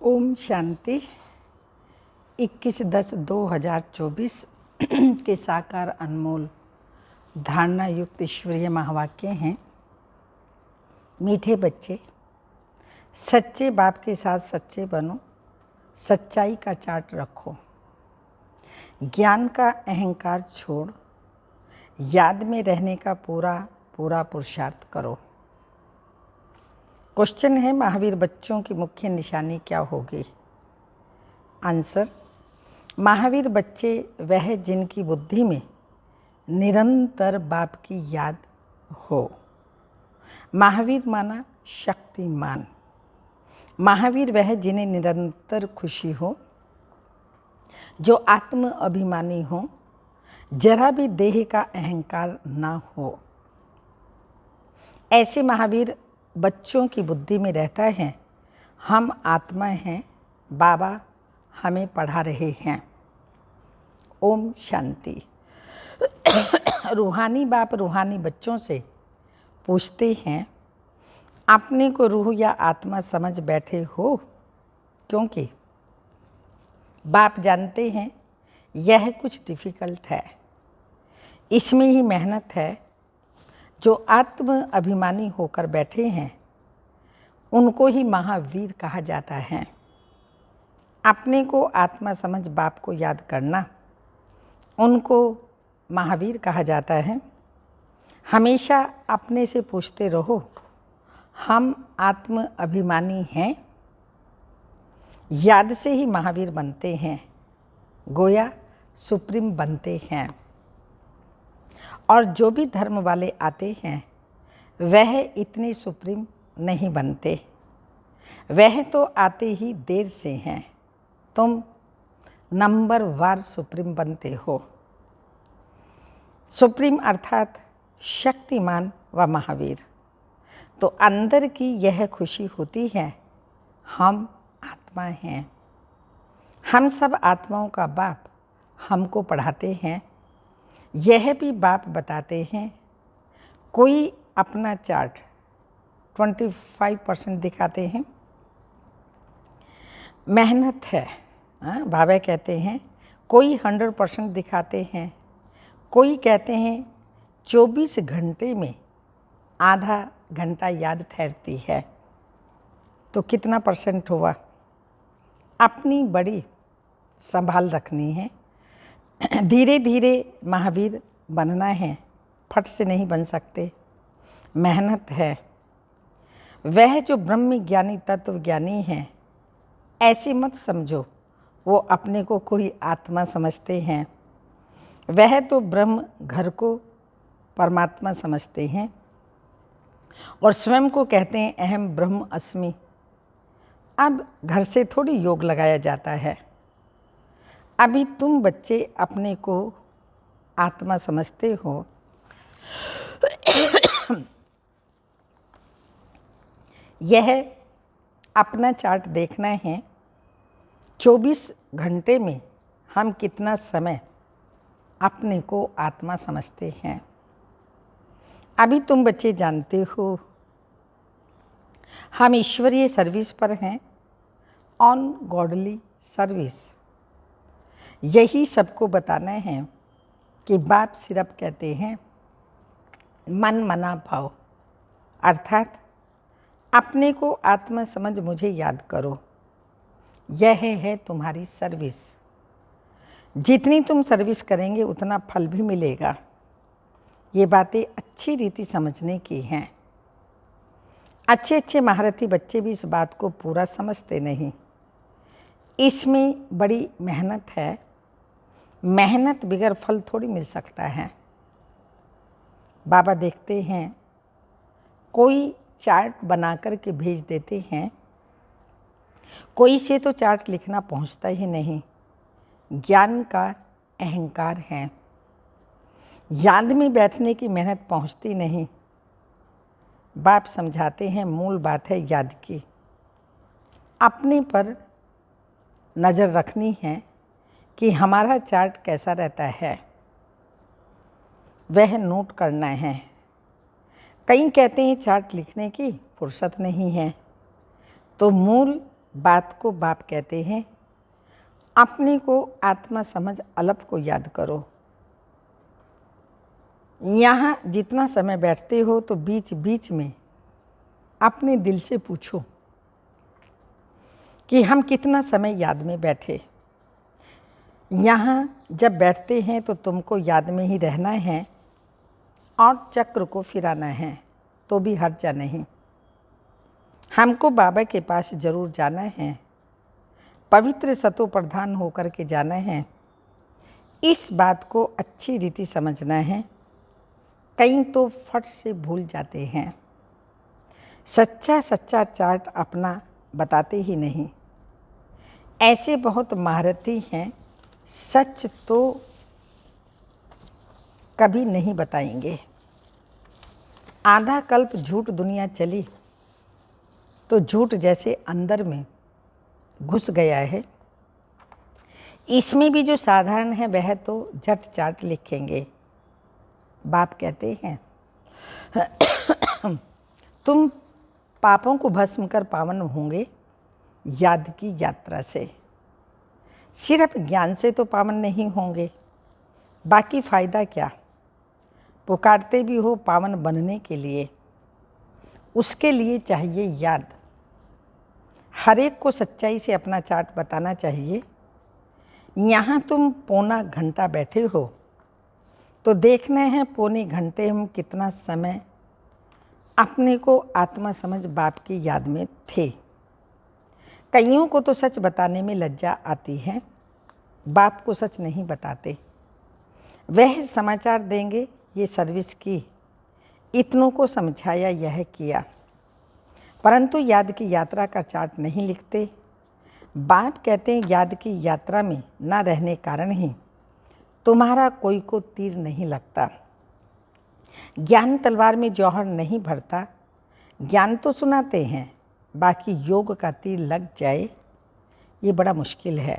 ओम शांति। 21/10/2024 के साकार अनमोल धारणा युक्त ईश्वरीय महावाक्य हैं। मीठे बच्चे, सच्चे बाप के साथ सच्चे बनो, सच्चाई का चार्ट रखो, ज्ञान का अहंकार छोड़, याद में रहने का पूरा पुरुषार्थ करो। क्वेश्चन है, महावीर बच्चों की मुख्य निशानी क्या होगी? आंसर, महावीर बच्चे वह जिनकी बुद्धि में निरंतर बाप की याद हो। महावीर माना शक्तिमान। महावीर वह जिन्हें निरंतर खुशी हो, जो आत्म अभिमानी हो, जरा भी देह का अहंकार ना हो। ऐसे महावीर बच्चों की बुद्धि में रहता है, हम आत्मा हैं, बाबा हमें पढ़ा रहे हैं। ओम शांति। रूहानी बाप रूहानी बच्चों से पूछते हैं, अपने को रूह या आत्मा समझ बैठे हो? क्योंकि बाप जानते हैं यह कुछ डिफ़िकल्ट है, इसमें ही मेहनत है। जो आत्म अभिमानी होकर बैठे हैं उनको ही महावीर कहा जाता है। अपने को आत्मा समझ बाप को याद करना, उनको महावीर कहा जाता है। हमेशा अपने से पूछते रहो, हम आत्म अभिमानी हैं? याद से ही महावीर बनते हैं, गोया सुप्रीम बनते हैं। और जो भी धर्म वाले आते हैं वह इतने सुप्रीम नहीं बनते, वह तो आते ही देर से हैं। तुम नंबर वार सुप्रीम बनते हो। सुप्रीम अर्थात शक्तिमान व महावीर। तो अंदर की यह खुशी होती है, हम आत्मा हैं। हम सब आत्माओं का बाप हमको पढ़ाते हैं, यह भी बाप बताते हैं। कोई अपना चार्ट 25% दिखाते हैं, मेहनत है। बाबा कहते हैं कोई 100% दिखाते हैं, कोई कहते हैं 24 घंटे में आधा घंटा याद ठहरती है। तो कितना परसेंट हुआ? अपनी बड़ी संभाल रखनी है। धीरे धीरे महावीर बनना है, फट से नहीं बन सकते, मेहनत है। वह जो ब्रह्म ज्ञानी तत्व ज्ञानी हैं, ऐसे मत समझो वो अपने को कोई आत्मा समझते हैं। वह तो ब्रह्म घर को परमात्मा समझते हैं और स्वयं को कहते हैं अहम ब्रह्म अस्मि। अब घर से थोड़ी योग लगाया जाता है। अभी तुम बच्चे अपने को आत्मा समझते हो। यह अपना चार्ट देखना है, 24 घंटे में हम कितना समय अपने को आत्मा समझते हैं। अभी तुम बच्चे जानते हो हम ईश्वरीय सर्विस पर हैं, ऑन गॉडली सर्विस। यही सबको बताना है कि बाप सिर्फ कहते हैं मन मना भाव, अर्थात अपने को आत्मा समझ मुझे याद करो। यह है तुम्हारी सर्विस। जितनी तुम सर्विस करेंगे उतना फल भी मिलेगा। ये बातें अच्छी रीति समझने की हैं। अच्छे महारथी बच्चे भी इस बात को पूरा समझते नहीं। इसमें बड़ी मेहनत है। मेहनत बिगर फल थोड़ी मिल सकता है। बाबा देखते हैं कोई चार्ट बना कर के भेज देते हैं, कोई से तो चार्ट लिखना पहुंचता ही नहीं। ज्ञान का अहंकार है, याद में बैठने की मेहनत पहुंचती नहीं। बाप समझाते हैं मूल बात है याद की। अपने पर नज़र रखनी है कि हमारा चार्ट कैसा रहता है, वह नोट करना है। कई कहते हैं चार्ट लिखने की फुर्सत नहीं है, तो मूल बात को बाप कहते हैं। अपने को आत्मा समझ अलग को याद करो। यहाँ जितना समय बैठते हो तो बीच बीच में अपने दिल से पूछो कि हम कितना समय याद में बैठे। यहाँ जब बैठते हैं तो तुमको याद में ही रहना है और चक्र को फिराना है, तो भी हर्जा नहीं। हमको बाबा के पास जरूर जाना है, पवित्र सतो प्रधान होकर के जाना है। इस बात को अच्छी रीति समझना है। कई तो फट से भूल जाते हैं, सच्चा सच्चा चार्ट अपना बताते ही नहीं। ऐसे बहुत महारथी हैं, सच तो कभी नहीं बताएंगे। आधा कल्प झूठ दुनिया चली तो झूठ जैसे अंदर में घुस गया है। इसमें भी जो साधारण है वह तो झट चाट लिखेंगे। बाप कहते हैं तुम पापों को भस्म कर पावन होंगे याद की यात्रा से। सिर्फ ज्ञान से तो पावन नहीं होंगे, बाकी फ़ायदा क्या। पुकारते भी हो पावन बनने के लिए, उसके लिए चाहिए याद। हर एक को सच्चाई से अपना चार्ट बताना चाहिए। यहाँ तुम पौना घंटा बैठे हो तो देखना है पौने घंटे हम कितना समय अपने को आत्मा समझ बाप की याद में थे। कईयों को तो सच बताने में लज्जा आती है, बाप को सच नहीं बताते। वह समाचार देंगे ये सर्विस की, इतनों को समझाया यह किया, परंतु याद की यात्रा का चार्ट नहीं लिखते। बाप कहते हैं याद की यात्रा में ना रहने कारण ही तुम्हारा कोई को तीर नहीं लगता। ज्ञान तलवार में जौहर नहीं भरता। ज्ञान तो सुनाते हैं, बाकी योग का तीर लग जाए ये बड़ा मुश्किल है।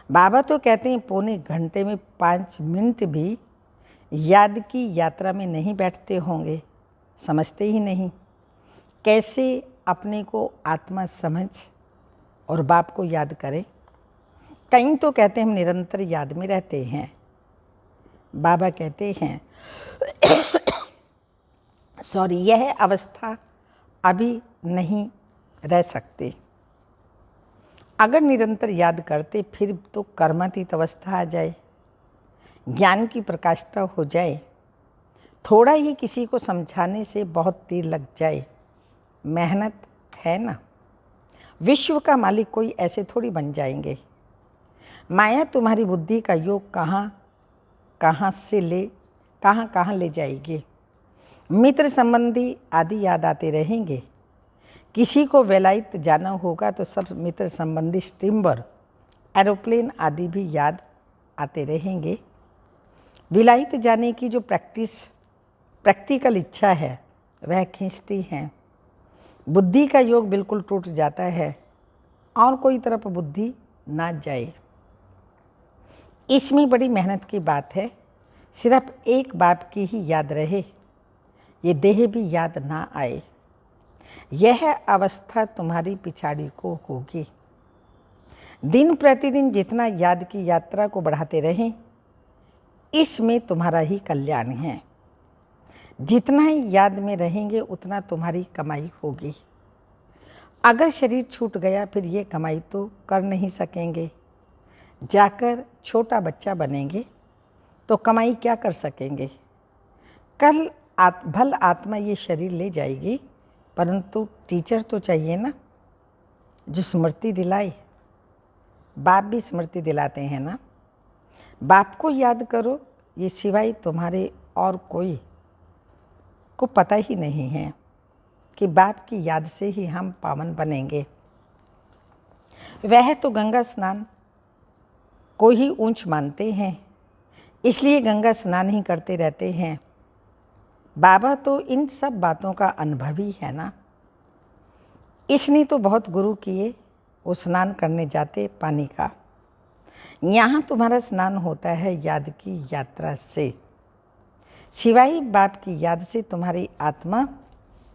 बाबा तो कहते हैं पौने घंटे में 5 मिनट भी याद की यात्रा में नहीं बैठते होंगे, समझते ही नहीं। कैसे अपने को आत्मा समझ और बाप को याद करें। कई तो कहते हैं हम निरंतर याद में रहते हैं। बाबा कहते हैं सॉरी, यह अवस्था अभी नहीं रह सकते। अगर निरंतर याद करते फिर तो कर्मातीत अवस्था आ जाए, ज्ञान की प्रकाष्ठा हो जाए। थोड़ा ही किसी को समझाने से बहुत तीर लग जाए, मेहनत है ना। विश्व का मालिक कोई ऐसे थोड़ी बन जाएंगे। माया तुम्हारी बुद्धि का योग कहाँ कहाँ ले जाएगी। मित्र संबंधी आदि याद आते रहेंगे। किसी को वेलायत जाना होगा तो सब मित्र संबंधी स्टीमर, एरोप्लेन आदि भी याद आते रहेंगे। विलायत जाने की जो प्रैक्टिकल इच्छा है वह खींचती है। बुद्धि का योग बिल्कुल टूट जाता है और कोई तरफ बुद्धि ना जाए। इसमें बड़ी मेहनत की बात है। सिर्फ एक बाप की ही याद रहे, ये देह भी याद ना आए। यह अवस्था तुम्हारी पिछाड़ी को होगी। दिन प्रतिदिन जितना याद की यात्रा को बढ़ाते रहें, इसमें तुम्हारा ही कल्याण है। जितना ही याद में रहेंगे उतना तुम्हारी कमाई होगी। अगर शरीर छूट गया फिर ये कमाई तो कर नहीं सकेंगे। जाकर छोटा बच्चा बनेंगे तो कमाई क्या कर सकेंगे। कल भल आत्मा ये शरीर ले जाएगी, परंतु टीचर तो चाहिए ना जो स्मृति दिलाए। बाप भी स्मृति दिलाते हैं ना। बाप को याद करो, ये सिवाय तुम्हारे और कोई को पता ही नहीं है कि बाप की याद से ही हम पावन बनेंगे। वह तो गंगा स्नान को ही ऊंच मानते हैं, इसलिए गंगा स्नान ही करते रहते हैं। बाबा तो इन सब बातों का अनुभवी है ना। इसने तो बहुत गुरु किए, वो स्नान करने जाते पानी का। यहाँ तुम्हारा स्नान होता है याद की यात्रा से। सिवाय बाप की याद से तुम्हारी आत्मा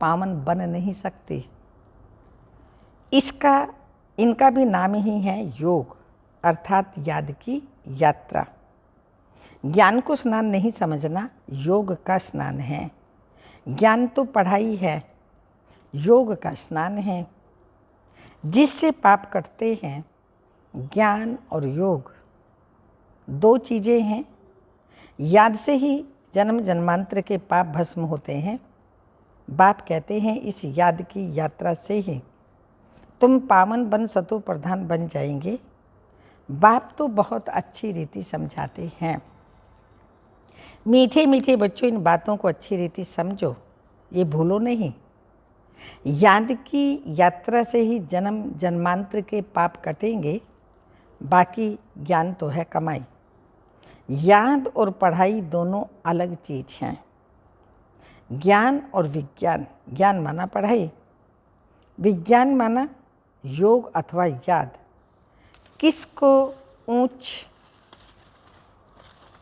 पावन बन नहीं सकती। इसका इनका भी नाम ही है योग, अर्थात याद की यात्रा। ज्ञान को स्नान नहीं समझना, योग का स्नान है। ज्ञान तो पढ़ाई है, योग का स्नान है। जिससे पाप कटते हैं, ज्ञान और योग दो चीज़ें हैं। याद से ही जन्म जन्मांतर के पाप भस्म होते हैं। बाप कहते हैं इस याद की यात्रा से ही तुम पावन बन सतो प्रधान बन जाएंगे। बाप तो बहुत अच्छी रीति समझाते हैं। मीठे मीठे बच्चों, इन बातों को अच्छी रीति समझो, ये भूलो नहीं। याद की यात्रा से ही जन्म जन्मांतर के पाप कटेंगे, बाकी ज्ञान तो है कमाई। याद और पढ़ाई दोनों अलग चीज़ हैं। ज्ञान और विज्ञान, ज्ञान माना पढ़ाई, विज्ञान माना योग अथवा याद। किसको ऊंच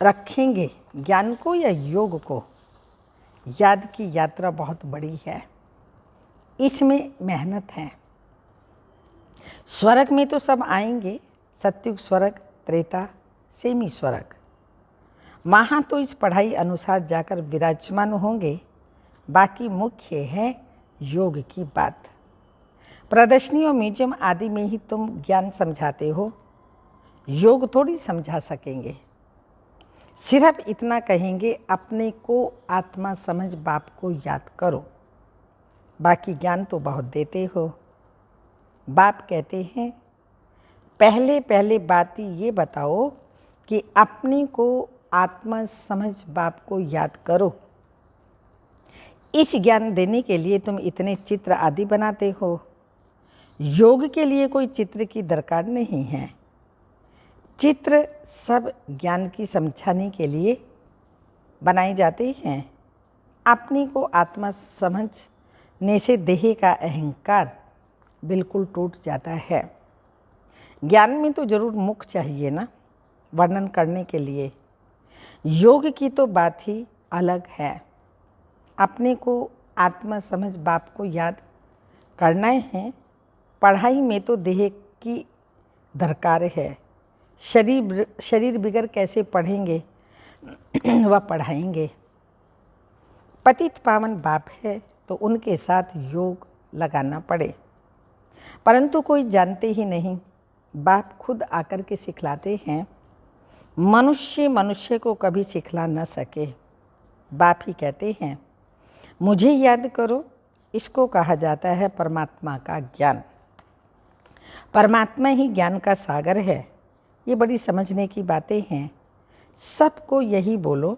रखेंगे, ज्ञान को या योग को? याद की यात्रा बहुत बड़ी है, इसमें मेहनत है। स्वर्ग में तो सब आएंगे, सत्युग स्वर्ग, त्रेता, सेमी स्वर्ग। वहाँ तो इस पढ़ाई अनुसार जाकर विराजमान होंगे। बाकी मुख्य है योग की बात। प्रदर्शनी और म्यूजियम आदि में ही तुम ज्ञान समझाते हो, योग थोड़ी समझा सकेंगे। सिर्फ इतना कहेंगे, अपने को आत्मा समझ बाप को याद करो। बाकी ज्ञान तो बहुत देते हो। बाप कहते हैं पहले पहले बात ये बताओ कि अपने को आत्मा समझ बाप को याद करो। इस ज्ञान देने के लिए तुम इतने चित्र आदि बनाते हो। योग के लिए कोई चित्र की दरकार नहीं है। चित्र सब ज्ञान की समझाने के लिए बनाए जाते हैं। अपने को आत्मा समझने से देह का अहंकार बिल्कुल टूट जाता है। ज्ञान में तो जरूर मुख चाहिए ना, वर्णन करने के लिए। योग की तो बात ही अलग है। अपने को आत्मा समझ बाप को याद करना है। पढ़ाई में तो देह की दरकार है। शरीर बिगर कैसे पढ़ेंगे वह पढ़ाएंगे। पतित पावन बाप है तो उनके साथ योग लगाना पड़े, परंतु कोई जानते ही नहीं। बाप खुद आकर के सिखलाते हैं। मनुष्य को कभी सिखला न सके। बाप ही कहते हैं मुझे याद करो। इसको कहा जाता है परमात्मा का ज्ञान। परमात्मा ही ज्ञान का सागर है। ये बड़ी समझने की बातें हैं। सबको यही बोलो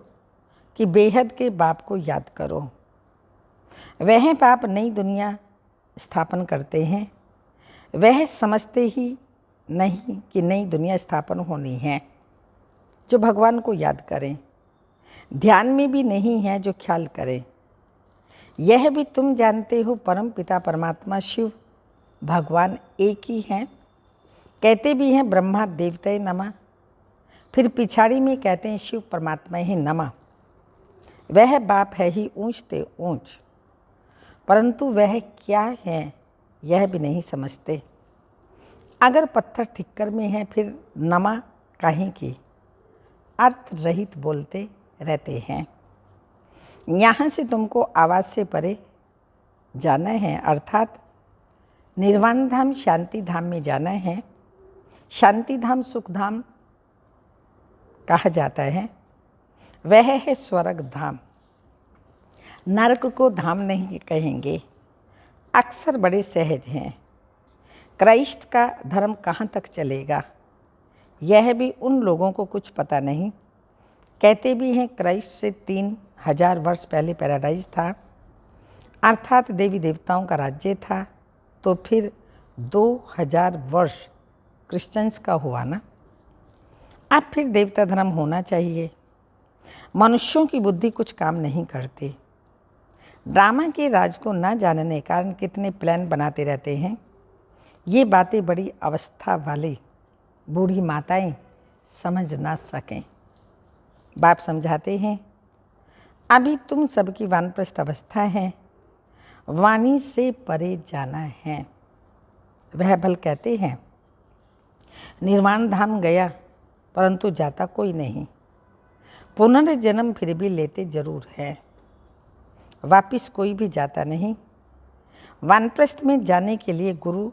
कि बेहद के बाप को याद करो। वह बाप नई दुनिया स्थापन करते हैं। वह समझते ही नहीं कि नई दुनिया स्थापन होनी है जो भगवान को याद करें। ध्यान में भी नहीं है जो ख्याल करें। यह भी तुम जानते हो परम पिता परमात्मा शिव भगवान एक ही हैं। कहते भी हैं ब्रह्मा देवते नमः, फिर पिछाड़ी में कहते हैं शिव परमात्मा ही नमः। वह बाप है ही ऊंच ते ऊंच, परंतु वह क्या है यह भी नहीं समझते। अगर पत्थर ठिक्कर में है फिर नमा काहे की, अर्थ रहित बोलते रहते हैं। यहाँ से तुमको आवाज़ से परे जाना है, अर्थात निर्वाण धाम शांति धाम में जाना है। शांति धाम सुख धाम कहा जाता है। वह है स्वर्ग धाम। नरक को धाम नहीं कहेंगे। अक्सर बड़े सहज हैं। क्राइस्ट का धर्म कहाँ तक चलेगा यह भी उन लोगों को कुछ पता नहीं। कहते भी हैं क्राइस्ट से 3000 वर्ष पहले पैराडाइज था, अर्थात देवी देवताओं का राज्य था। तो फिर 2000 वर्ष क्रिश्चियंस का हुआ ना। अब फिर देवता धर्म होना चाहिए। मनुष्यों की बुद्धि कुछ काम नहीं करती। ड्रामा के राज को न जानने कारण कितने प्लान बनाते रहते हैं। ये बातें बड़ी अवस्था वाली बूढ़ी माताएं समझ ना सकें। बाप समझाते हैं अभी तुम सबकी वानप्रस्थ अवस्था है, वाणी से परे जाना है। वह बल कहते हैं, निर्वाण धाम गया परंतु जाता कोई नहीं, पुनर्जन्म फिर भी लेते जरूर है, वापिस कोई भी जाता नहीं। वानप्रस्थ में जाने के लिए गुरु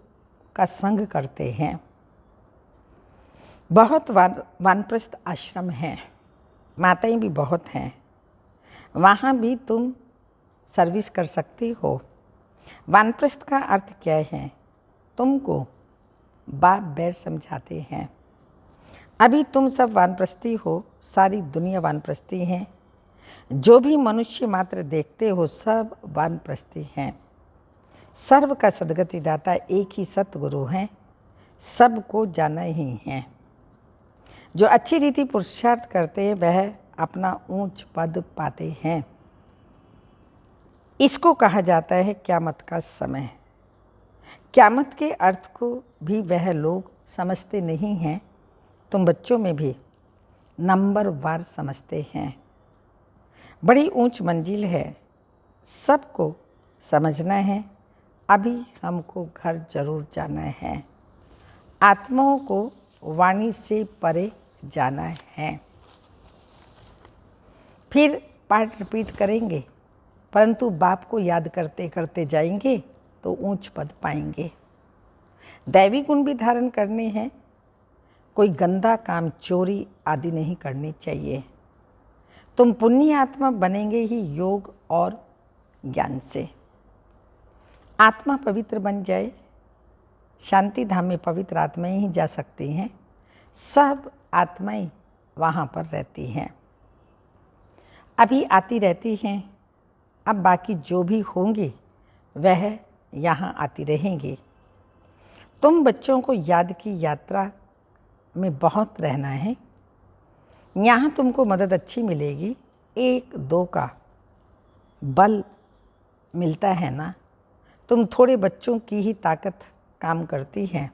का संग करते हैं। बहुत वानप्रस्थ आश्रम हैं, माताएं भी बहुत हैं, वहाँ भी तुम सर्विस कर सकती हो। वानप्रस्थ का अर्थ क्या है? तुमको बाप बैर समझाते हैं। अभी तुम सब वानप्रस्थी हो, सारी दुनिया वानप्रस्थी है। जो भी मनुष्य मात्र देखते हो सब वानप्रस्थी हैं। सर्व का सद्गति दाता एक ही सतगुरु हैं, सबको जाना ही है। जो अच्छी रीति पुरुषार्थ करते हैं वह अपना ऊंच पद पाते हैं। इसको कहा जाता है क़यामत का समय। क़यामत के अर्थ को भी वह लोग समझते नहीं हैं। तुम बच्चों में भी नंबरवार समझते हैं। बड़ी ऊंच मंजिल है, सबको समझना है। अभी हमको घर जरूर जाना है, आत्माओं को वाणी से परे जाना है। फिर पाठ रिपीट करेंगे, परंतु बाप को याद करते करते जाएंगे तो ऊंच पद पाएंगे। दैवी गुण भी धारण करने हैं। कोई गंदा काम, चोरी आदि नहीं करनी चाहिए। तुम पुण्य आत्मा बनेंगे ही योग और ज्ञान से। आत्मा पवित्र बन जाए, शांति धाम में पवित्र आत्माएं ही जा सकती हैं। सब आत्माएं वहाँ पर रहती हैं, अभी आती रहती हैं। अब बाकी जो भी होंगी वह यहाँ आती रहेंगी। तुम बच्चों को याद की यात्रा में बहुत रहना है। यहाँ तुमको मदद अच्छी मिलेगी। एक दो का बल मिलता है ना, तुम थोड़े बच्चों की ही ताकत काम करती है।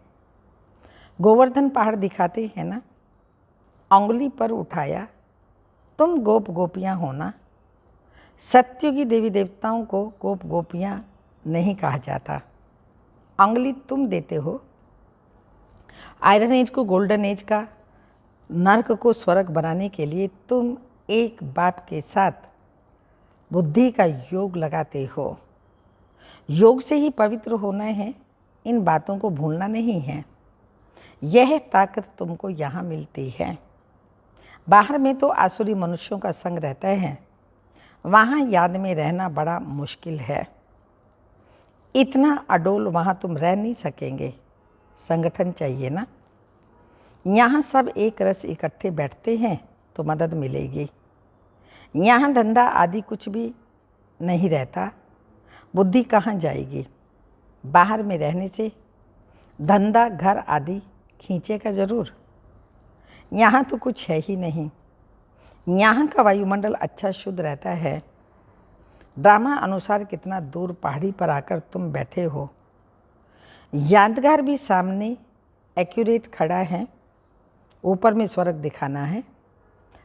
गोवर्धन पहाड़ दिखाते हैं ना, उंगली पर उठाया तुम गोप गोपियाँ होना। सत्युगी देवी देवताओं को गोप गोपियाँ नहीं कहा जाता, उंगली तुम देते हो। आयरन एज को गोल्डन एज का, नर्क को स्वर्ग बनाने के लिए तुम एक बाप के साथ बुद्धि का योग लगाते हो। योग से ही पवित्र होना है, इन बातों को भूलना नहीं है। यह ताकत तुमको यहाँ मिलती है। बाहर में तो आसुरी मनुष्यों का संग रहता है, वहाँ याद में रहना बड़ा मुश्किल है। इतना अडोल वहाँ तुम रह नहीं सकेंगे, संगठन चाहिए ना। यहाँ सब एक रस इकट्ठे बैठते हैं तो मदद मिलेगी। यहाँ धंधा आदि कुछ भी नहीं रहता, बुद्धि कहाँ जाएगी। बाहर में रहने से धंधा घर आदि खींचेगा जरूर। यहाँ तो कुछ है ही नहीं। यहाँ का वायुमंडल अच्छा शुद्ध रहता है। ड्रामा अनुसार कितना दूर पहाड़ी पर आकर तुम बैठे हो। यादगार भी सामने एक्यूरेट खड़ा है। ऊपर में स्वर्ग दिखाना है,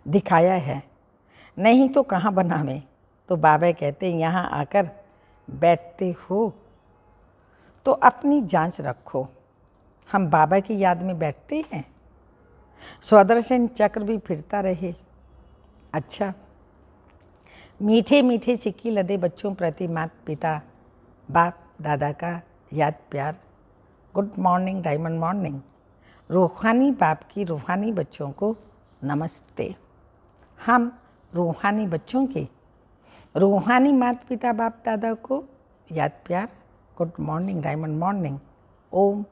दिखाया है, नहीं तो कहाँ बनावे। तो बाबा कहते हैं यहाँ आकर बैठते हो तो अपनी जांच रखो। हम बाबा की याद में बैठते हैं, स्वदर्शन चक्र भी फिरता रहे। अच्छा, मीठे मीठे सिक्की लदे बच्चों प्रति माता पिता बाप दादा का याद प्यार। Good morning, diamond morning. रूहानी बाप की रूहानी बच्चों को नमस्ते। हम रूहानी बच्चों के रूहानी माता पिता बाप दादा को याद प्यार। गुड मॉर्निंग, डायमंड मॉर्निंग, ओम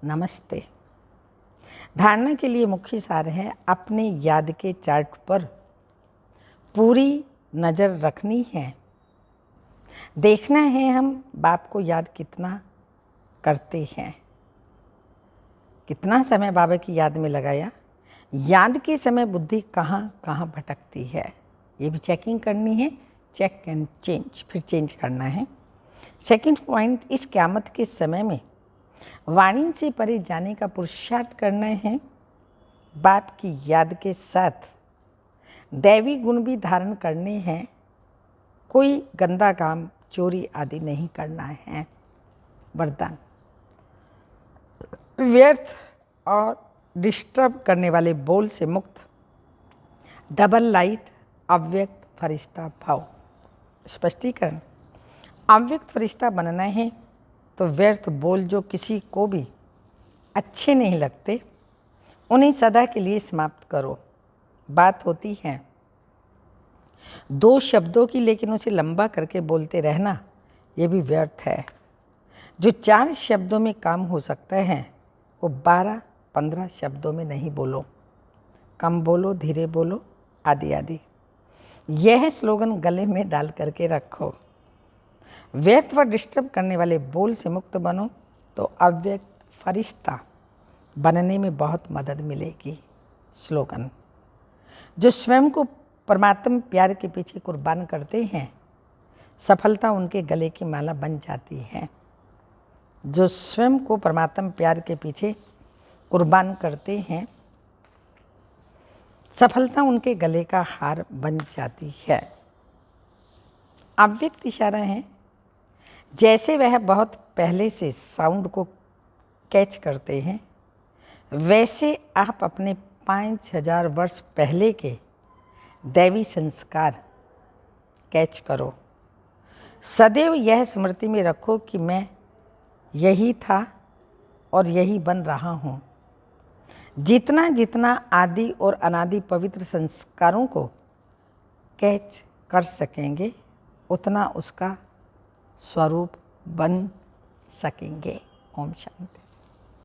नमस्ते। धारणा के लिए मुख्य सार है अपने याद के चार्ट पर पूरी नज़र रखनी है। देखना है हम बाप को याद कितना करते हैं, कितना समय बाबा की याद में लगाया। याद के समय बुद्धि कहाँ कहाँ भटकती है, ये भी चेकिंग करनी है। चेक एंड चेंज, फिर चेंज करना है। सेकंड पॉइंट, इस क़यामत के समय में वाणी से परे जाने का पुरुषार्थ करना है। बाप की याद के साथ दैवी गुण भी धारण करने हैं। कोई गंदा काम, चोरी आदि नहीं करना है। वरदान, व्यर्थ और डिस्टर्ब करने वाले बोल से मुक्त, डबल लाइट, अव्यक्त फरिश्ता भाव। स्पष्टीकरण, अव्यक्त फरिश्ता बनना है तो व्यर्थ बोल जो किसी को भी अच्छे नहीं लगते उन्हें सदा के लिए समाप्त करो। बात होती है दो शब्दों की, लेकिन उसे लंबा करके बोलते रहना ये भी व्यर्थ है। जो 4 शब्दों में काम हो सकता है वो 12-15 शब्दों में नहीं बोलो। कम बोलो, धीरे बोलो, आदि आदि। यह स्लोगन गले में डाल करके रखो। व्यर्थ व डिस्टर्ब करने वाले बोल से मुक्त बनो तो अव्यक्त फरिश्ता बनने में बहुत मदद मिलेगी। स्लोगन, जो स्वयं को परमात्मा प्यार के पीछे कुर्बान करते हैं सफलता उनके गले की माला बन जाती है। जो स्वयं को परमात्मा प्यार के पीछे कुर्बान करते हैं सफलता उनके गले का हार बन जाती है। अव्यक्त इशारा है, जैसे वह बहुत पहले से साउंड को कैच करते हैं वैसे आप अपने 5000 वर्ष पहले के दैवी संस्कार कैच करो। सदैव यह स्मृति में रखो कि मैं यही था और यही बन रहा हूँ। जितना जितना आदि और अनादि पवित्र संस्कारों को कैच कर सकेंगे उतना उसका स्वरूप बन सकेंगे। ओम शांति।